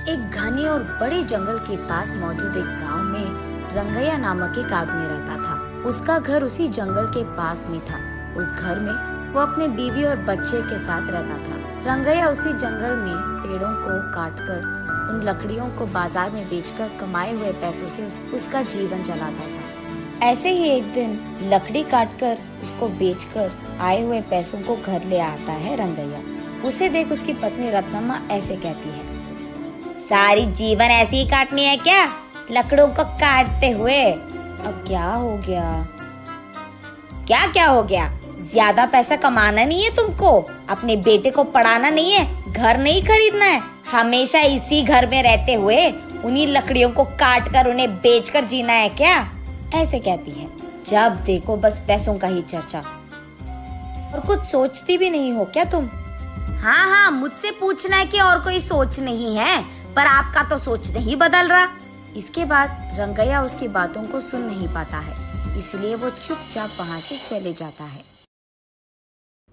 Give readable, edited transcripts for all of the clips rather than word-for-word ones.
एक घने और बड़े जंगल के पास मौजूद एक गांव में रंगैया नामक एक आदमी रहता था। उसका घर उसी जंगल के पास में था। उस घर में वो अपने बीवी और बच्चे के साथ रहता था। रंगैया उसी जंगल में पेड़ों को काटकर उन लकड़ियों को बाजार में बेचकर कमाए हुए पैसों से उसका जीवन चलाता था। ऐसे ही एक दिन लकड़ी काटकर उसको बेचकर आए हुए पैसों को घर ले आता है रंगैया। उसे देख उसकी पत्नी रत्नम्मा ऐसे कहती है, सारी जीवन ऐसे ही काटनी है क्या, लकड़ों को काटते हुए? अब क्या हो गया? क्या क्या हो गया? ज्यादा पैसा कमाना नहीं है तुमको, अपने बेटे को पढ़ाना नहीं है, घर नहीं खरीदना है, हमेशा इसी घर में रहते हुए उन्हीं लकड़ियों को काट कर उन्हें बेचकर जीना है क्या? ऐसे कहती है। जब देखो बस पैसों का ही चर्चा, और कुछ सोचती भी नहीं हो क्या तुम? हाँ हाँ, मुझसे पूछना है कि और कोई सोच नहीं है, पर आपका तो सोच नहीं बदल रहा। इसके बाद रंगैया उसकी बातों को सुन नहीं पाता है, इसलिए वो चुपचाप वहाँ से चले जाता है।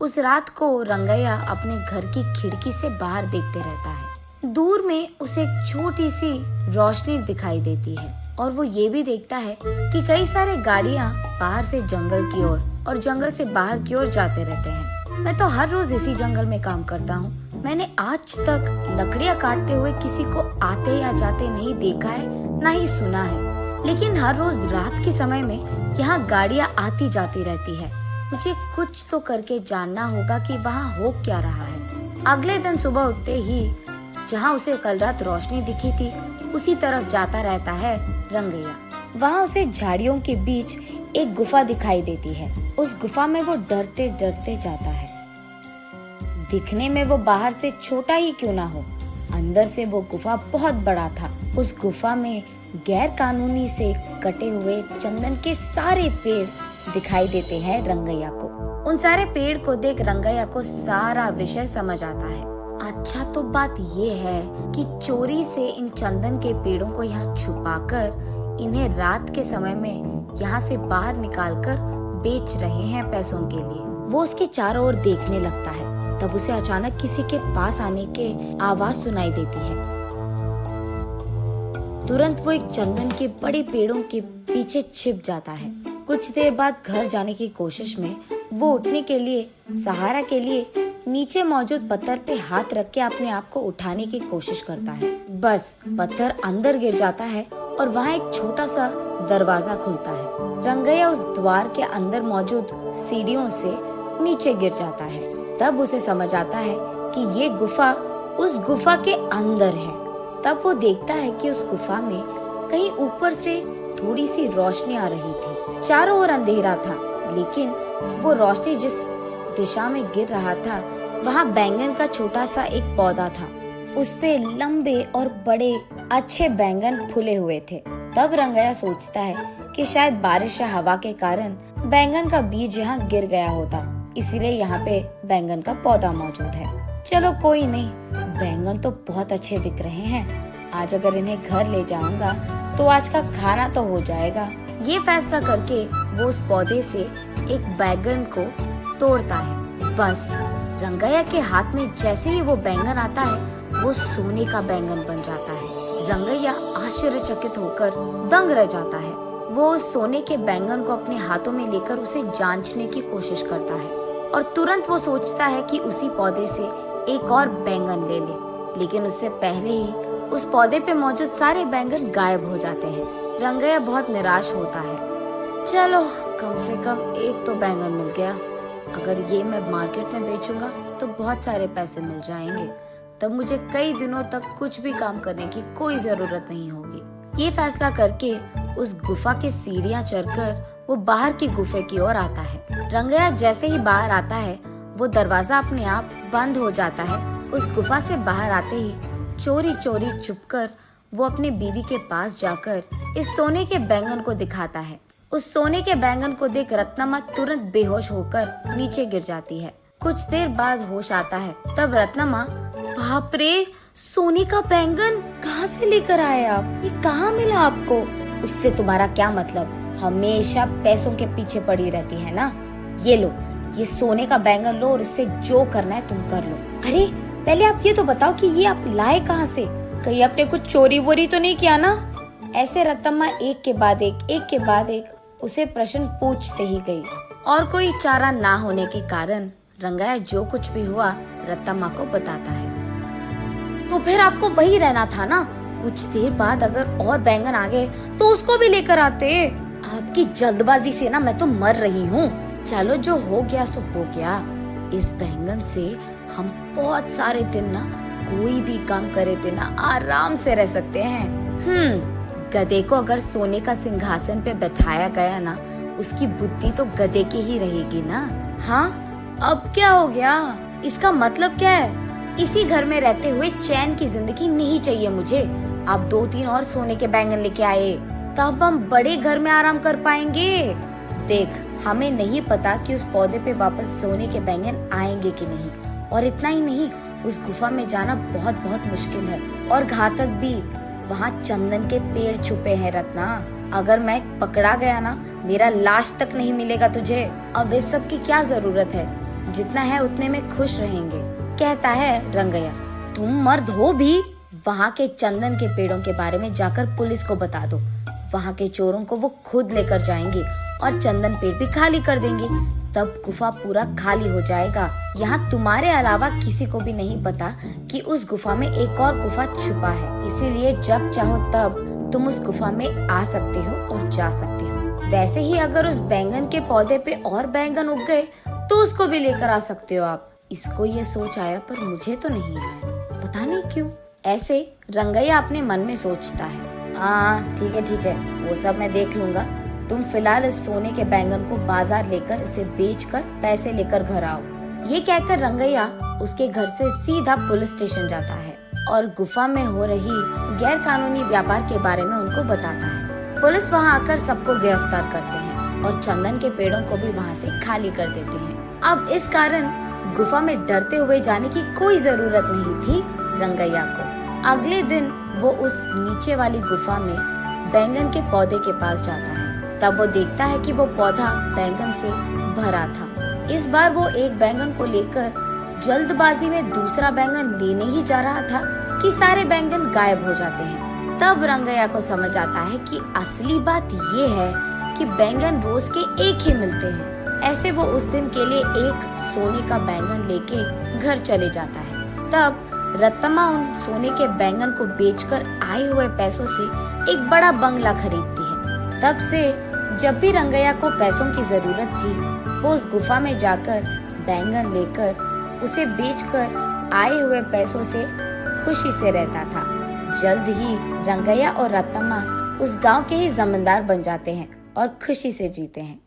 उस रात को रंगैया अपने घर की खिड़की से बाहर देखते रहता है। दूर में उसे एक छोटी सी रोशनी दिखाई देती है और वो ये भी देखता है कि कई सारे गाड़ियाँ बाहर से जंगल की ओर और जंगल से बाहर की ओर जाते रहते हैं। मैं तो हर रोज इसी जंगल में काम करता हूँ। मैंने आज तक लकड़ियाँ काटते हुए किसी को आते या जाते नहीं देखा है, ना ही सुना है। लेकिन हर रोज रात के समय में यहाँ गाड़ियाँ आती जाती रहती है। मुझे कुछ तो करके जानना होगा कि वहाँ हो क्या रहा है। अगले दिन सुबह उठते ही जहाँ उसे कल रात रोशनी दिखी थी, उसी तरफ जाता रहता है रंगैया। वहाँ उसे झाड़ियों के बीच एक गुफा दिखाई देती है। उस गुफा में वो डरते डरते जाता है। दिखने में वो बाहर से छोटा ही क्यों ना हो, अंदर से वो गुफा बहुत बड़ा था। उस गुफा में गैर कानूनी से कटे हुए चंदन के सारे पेड़ दिखाई देते हैं रंगैया को। उन सारे पेड़ को देख रंगैया को सारा विषय समझ आता है। अच्छा, तो बात ये है कि चोरी से इन चंदन के पेड़ों को यहाँ छुपाकर इन्हें रात के समय में यहाँ से बाहर निकालकर बेच रहे हैं पैसों के लिए। वो उसके चारों ओर देखने लगता है। तब उसे अचानक किसी के पास आने के आवाज सुनाई देती है। तुरंत वो एक चंदन के बड़े पेड़ों के पीछे छिप जाता है। कुछ देर बाद घर जाने की कोशिश में वो उठने के लिए सहारा के लिए नीचे मौजूद पत्थर पे हाथ रख के अपने आप को उठाने की कोशिश करता है। बस पत्थर अंदर गिर जाता है और वहाँ एक छोटा सा दरवाजा खुलता है। रंगैया उस द्वार के अंदर मौजूद सीढ़ियों से नीचे गिर जाता है। तब उसे समझ आता है कि ये गुफा उस गुफा के अंदर है। तब वो देखता है कि उस गुफा में कहीं ऊपर से थोड़ी सी रोशनी आ रही थी। चारों ओर अंधेरा था, लेकिन वो रोशनी जिस दिशा में गिर रहा था वहाँ बैंगन का छोटा सा एक पौधा था। उस पे लंबे और बड़े अच्छे बैंगन फूले हुए थे। तब रंगैया सोचता है कि शायद बारिश या हवा के कारण बैंगन का बीज यहाँ गिर गया होता, इसीलिए यहाँ पे बैंगन का पौधा मौजूद है। चलो कोई नहीं, बैंगन तो बहुत अच्छे दिख रहे हैं, आज अगर इन्हें घर ले जाऊंगा तो आज का खाना तो हो जाएगा। ये फैसला करके वो उस पौधे से एक बैंगन को तोड़ता है। बस रंगैया के हाथ में जैसे ही वो बैंगन आता है, वो सोने का बैंगन बन जाता है। रंगैया आश्चर्यचकित होकर दंग रह जाता है। वो उस सोने के बैंगन को अपने हाथों में लेकर उसे जांचने की कोशिश करता है और तुरंत वो सोचता है कि उसी पौधे से एक और बैंगन ले ले, लेकिन उससे पहले ही उस पौधे पे मौजूद सारे बैंगन गायब हो जाते हैं। रंगैया बहुत निराश होता है। चलो कम से कम एक तो बैंगन मिल गया, अगर ये मैं मार्केट में बेचूंगा तो बहुत सारे पैसे मिल जाएंगे, तब मुझे कई दिनों तक कुछ भी काम करने की कोई जरूरत नहीं होगी। ये फैसला करके उस गुफा के सीढ़ियाँ चढ़कर वो बाहर की गुफे की ओर आता है। रंगैया जैसे ही बाहर आता है, वो दरवाजा अपने आप बंद हो जाता है। उस गुफा से बाहर आते ही चोरी चोरी छुपकर वो अपनी बीवी के पास जाकर इस सोने के बैंगन को दिखाता है। उस सोने के बैंगन को देख रत्नम्मा तुरंत बेहोश होकर नीचे गिर जाती है। कुछ देर बाद होश आता है। तब रत्नम्मा, बाप रे, सोने का बैंगन कहाँ से लेकर आए आप? ये कहाँ मिला आपको? उससे तुम्हारा क्या मतलब? हमेशा पैसों के पीछे पड़ी रहती है ना। ये लो, ये सोने का बैंगन लो और इससे जो करना है तुम कर लो। अरे पहले आप ये तो बताओ कि ये आप लाए कहाँ से? कहीं अपने कुछ चोरी वोरी तो नहीं किया ना? ऐसे रत्तम्मा एक के बाद एक उसे प्रश्न पूछते ही गई और कोई चारा ना होने के कारण रंगैया जो कुछ भी हुआ रत्तम्मा को बताता है। तो फिर आपको वही रहना था ना? कुछ देर बाद अगर और बैंगन आ गए तो उसको भी लेकर आते। आपकी जल्दबाजी से ना मैं तो मर रही हूँ। चलो जो हो गया सो हो गया। इस बैंगन से हम बहुत सारे दिन ना कोई भी काम करे बिना आराम से रह सकते हैं। गधे को अगर सोने का सिंहासन पे बैठाया गया ना, उसकी बुद्धि तो गधे की ही रहेगी ना। हाँ, अब क्या हो गया? इसका मतलब क्या है? इसी घर में रहते हुए चैन की जिंदगी नहीं चाहिए मुझे। आप 2-3 और सोने के बैंगन लेके आए, तब हम बड़े घर में आराम कर पाएंगे। देख, हमें नहीं पता कि उस पौधे पे वापस सोने के बैंगन आएंगे कि नहीं, और इतना ही नहीं, उस गुफा में जाना बहुत बहुत मुश्किल है और घातक भी। वहाँ चंदन के पेड़ छुपे हैं रत्ना। अगर मैं पकड़ा गया ना, मेरा लाश तक नहीं मिलेगा तुझे। अब इस सब की क्या जरूरत है? जितना है उतने में खुश रहेंगे, कहता है रंगैया। तुम मर्द हो भी? वहाँ के चंदन के पेड़ों के बारे में जाकर पुलिस को बता दो। वहाँ के चोरों को वो खुद लेकर जाएंगे और चंदन पेड़ भी खाली कर देंगे। तब गुफा पूरा खाली हो जाएगा। यहाँ तुम्हारे अलावा किसी को भी नहीं पता कि उस गुफा में एक और गुफा छुपा है। इसीलिए जब चाहो तब तुम उस गुफा में आ सकते हो और जा सकते हो। वैसे ही अगर उस बैंगन के पौधे पे और बैंगन उग गए तो उसको भी लेकर आ सकते हो आप। इसको ये सोच आया पर मुझे तो नहीं आया, पता नहीं क्यों। ऐसे रंगैया अपने मन में सोचता है। ठीक है, वो सब मैं देख लूंगा। तुम फिलहाल इस सोने के बैंगन को बाजार लेकर इसे बेचकर पैसे लेकर घर आओ। ये कहकर रंगैया उसके घर से सीधा पुलिस स्टेशन जाता है और गुफा में हो रही गैर कानूनी व्यापार के बारे में उनको बताता है। पुलिस वहाँ आकर सबको गिरफ्तार करते हैं और चंदन के पेड़ों को भी वहाँ से खाली कर देते हैं। अब इस कारण गुफा में डरते हुए जाने की कोई जरूरत नहीं थी रंगैया को। अगले दिन वो उस नीचे वाली गुफा में बैंगन के पौधे के पास जाता है। तब वो देखता है कि वो पौधा बैंगन से भरा था। इस बार वो एक बैंगन को लेकर जल्दबाजी में दूसरा बैंगन लेने ही जा रहा था कि सारे बैंगन गायब हो जाते हैं। तब रंगैया को समझ आता है कि असली बात ये है कि बैंगन रोज के एक ही मिलते हैं। ऐसे वो उस दिन के लिए एक सोने का बैंगन लेके घर चले जाता है। तब रत्तम्मा उन सोने के बैंगन को बेचकर आए हुए पैसों से एक बड़ा बंगला खरीदती है। तब से जब भी रंगैया को पैसों की जरूरत थी, वो उस गुफा में जाकर बैंगन लेकर उसे बेचकर आए हुए पैसों से खुशी से रहता था। जल्द ही रंगैया और रत्तम्मा उस गांव के ही जमींदार बन जाते हैं और खुशी से जीते हैं।